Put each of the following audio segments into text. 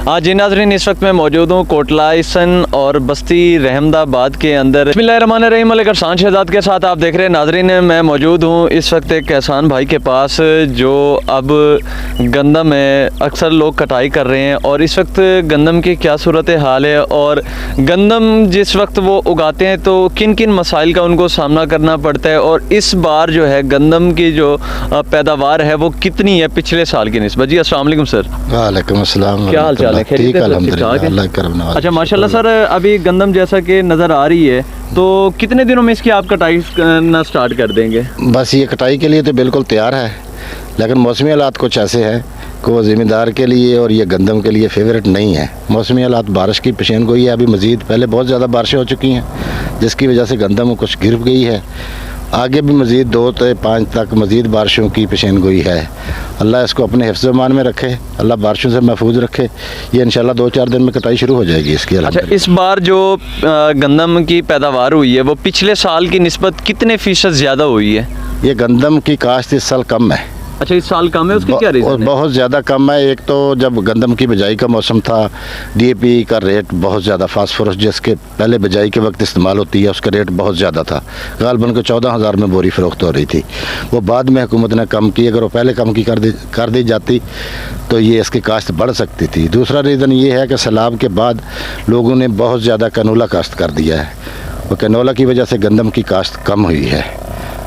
हाँ जी नाज़रीन, इस वक्त मैं मौजूद हूँ कोटला सन और बस्ती रहमदाबाद के अंदर। बिस्मिल्लाहिर्रहमानिर्रहीम, मलिक अरसान शहजाद के साथ आप देख रहे हैं नाज़रीन, मैं मौजूद हूँ इस वक्त एक किसान भाई के पास जो अब गंदम है, अक्सर लोग कटाई कर रहे हैं और इस वक्त गंदम की क्या सूरत हाल है और गंदम जिस वक्त वो उगाते हैं तो किन किन मसाइल का उनको सामना करना पड़ता है और इस बार जो है गंदम की जो पैदावार है वो कितनी है पिछले साल की निस्बत। जी अस्सलाम वालेकुम सर। वालेकुम अस्सलाम। क्या हाल चाल है? ठीक है अल्हम्दुलिल्लाह, अल्लाह का करम नवाज़। अच्छा माशाल्लाह सर, अभी गंदम जैसा कि नज़र आ रही है तो कितने दिनों में इसकी आप कटाई करना स्टार्ट कर देंगे? बस ये कटाई के लिए तो बिल्कुल तैयार है, लेकिन मौसमी हालात कुछ ऐसे हैं कि वो ज़िम्मेदार के लिए और ये गंदम के लिए फेवरेट नहीं है। मौसमी हालात बारिश की पेशन गोई है, अभी मज़ीद पहले बहुत ज़्यादा बारिशें हो चुकी हैं जिसकी वजह से गंदम कुछ गिर गई है। आगे भी मज़ीद 2 से 5 तक मज़ीद बारिशों की पेशन गोई है। अल्लाह इसको अपने हिफ्ज़-ए-मान में रखे, अल्लाह बारिशों से महफूज रखे। ये इंशाल्लाह 2-4 दिन में कटाई शुरू हो जाएगी इसकी। अच्छा, इस बार जो गंदम की पैदावार हुई है वो पिछले साल की निस्बत कितने फ़ीसद ज़्यादा हुई है? ये गंदम की काश्त इस साल कम है। अच्छा, इस साल कम है, उसकी क्या रीज़न है? बहुत ज़्यादा कम है। एक तो जब गंदम की बिजाई का मौसम था, डीएपी का रेट बहुत ज़्यादा, फास्फोरस जिसके पहले बिजाई के वक्त इस्तेमाल होती है उसका रेट बहुत ज़्यादा था, गालबन को 14,000 में बोरी फ़रोख्त हो रही थी। वो बाद में हुकूमत ने कम की, अगर वो पहले कम की कर दी जाती तो ये इसकी काश्त बढ़ सकती थी। दूसरा रीज़न ये है कि सैलाब के बाद लोगों ने बहुत ज़्यादा कैनोला काश्त कर दिया है, और कैनोला की वजह से गंदम की काश्त कम हुई है।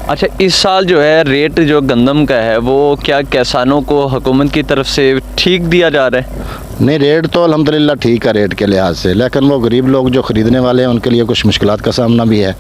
अच्छा, इस साल जो है रेट जो गंदम का है वो क्या किसानों को हुकूमत की तरफ से ठीक दिया जा रहा है? नहीं, रेट तो अल्हम्दुलिल्लाह ठीक है रेट के लिहाज से, लेकिन वो गरीब लोग जो ख़रीदने वाले हैं उनके लिए कुछ मुश्किलात का सामना भी है।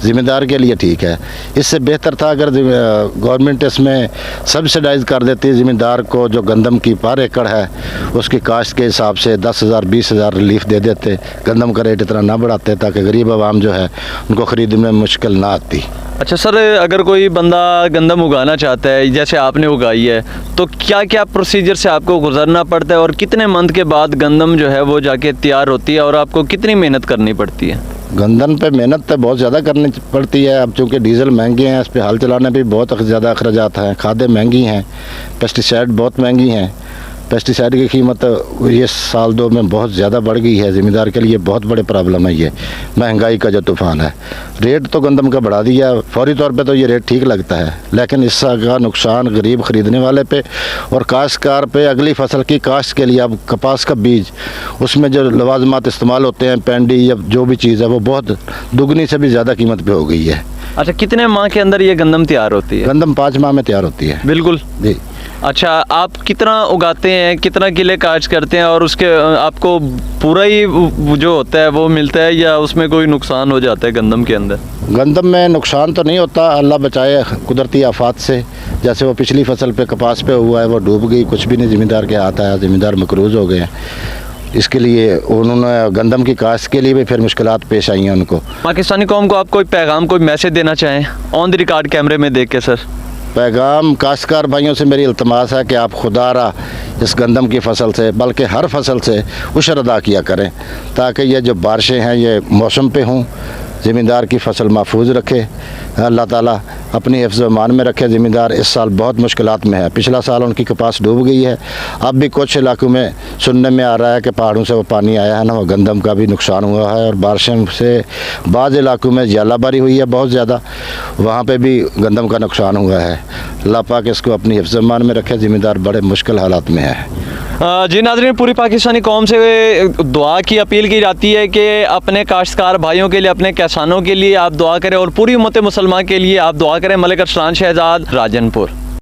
ज़िम्मेदार के लिए ठीक है। इससे बेहतर था अगर गवर्नमेंट इसमें सब्सिडाइज़ कर देती ज़िम्मेदार को, जो गंदम की पर एकड़ है उसकी काश्त के हिसाब से 10,000 20,000 रिलीफ दे देते, गंदम का रेट इतना ना बढ़ाते ताकि गरीब आवाम जो है उनको ख़रीदने में मुश्किल ना आती। अच्छा सर, अगर कोई बंदा गंदम उगाना चाहता है जैसे आपने उगाई है तो क्या क्या प्रोसीजर से आपको गुजरना पड़ता है और कितने मंथ के बाद गंदम जो है वो जाके तैयार होती है और आपको कितनी मेहनत करनी पड़ती है? गंदम पे मेहनत तो बहुत ज़्यादा करनी पड़ती है। अब चूँकि डीज़ल महंगे हैं, इस पे हल चलाने भी बहुत ज़्यादा अखराजात हैं, खादें महंगी हैं, पेस्टिसाइड बहुत महंगी हैं। पेस्टिसाइड की कीमत ये साल 2 में बहुत ज़्यादा बढ़ गई है। ज़िम्मेदार के लिए बहुत बड़े प्रॉब्लम है ये महंगाई का जो तूफ़ान है। रेट तो गंदम का बढ़ा दिया, फौरी तौर पे तो ये रेट ठीक लगता है, लेकिन इसका नुकसान गरीब ख़रीदने वाले पे और काश्तकार पे अगली फसल की काश्त के लिए। अब कपास का बीज, उसमें जो लवाजमात इस्तेमाल होते हैं, पेंडी या जो भी चीज़ है वो बहुत दुगनी से भी ज़्यादा कीमत पे हो गई है। अच्छा, कितने माह के अंदर ये गंदम तैयार होती है? गंदम 5 माह में तैयार होती है। बिल्कुल जी। अच्छा, आप कितना उगाते हैं, कितना किले काश्त करते हैं और उसके आपको पूरा ही जो होता है वो मिलता है या उसमें कोई नुकसान हो जाता है गंदम के अंदर? गंदम में नुकसान तो नहीं होता, अल्लाह बचाए कुदरती आफात से। जैसे वो पिछली फसल पे कपास पे हुआ है, वो डूब गई, कुछ भी नहीं ज़िम्मेदार के हाथ आया, ज़िम्मेदार मकरूज़ हो गए हैं। इसके लिए उन्होंने गंदम की काश्त के लिए भी फिर मुश्किलात पेश आई हैं उनको। पाकिस्तानी कौम को आप कोई पैगाम, कोई मैसेज देना चाहें ऑन द रिकॉर्ड कैमरे में देख के? सर, पैगाम काश्तकार भाइयों से मेरी इल्तमास है कि आप खुदारा इस गंदम की फसल से, बल्कि हर फसल से उशर अदा किया करें ताकि ये जो बारिशें हैं ये मौसम पे हों, ज़िम्मेदार की फसल महफूज रखे, अल्लाह ताला अपनी हिफ्ज़-ए-मान में रखे। ज़िम्मेदार इस साल बहुत मुश्किलात में है, पिछला साल उनकी कपास डूब गई है। अब भी कुछ इलाकों में सुनने में आ रहा है कि पहाड़ों से वो पानी आया है ना, वो गंदम का भी नुकसान हुआ है और बारिशों से बाज़ इलाकों में जालाबारी हुई है बहुत ज़्यादा, वहाँ पे भी गंदम का नुकसान हुआ है। अल्लाह पाक इसको अपनी हिफ्ज़-ए-मान में रखे, ज़िम्मेदार बड़े मुश्किल हालात में है। जी नाज़रीन, पूरी पाकिस्तानी कौम से दुआ की अपील की जाती है कि अपने काश्तकार भाइयों के लिए, अपने किसानों के लिए आप दुआ करें और पूरी उम्मत मुसलमान के लिए आप दुआ करें। मलिक अरसान शहजाद, राजनपुर।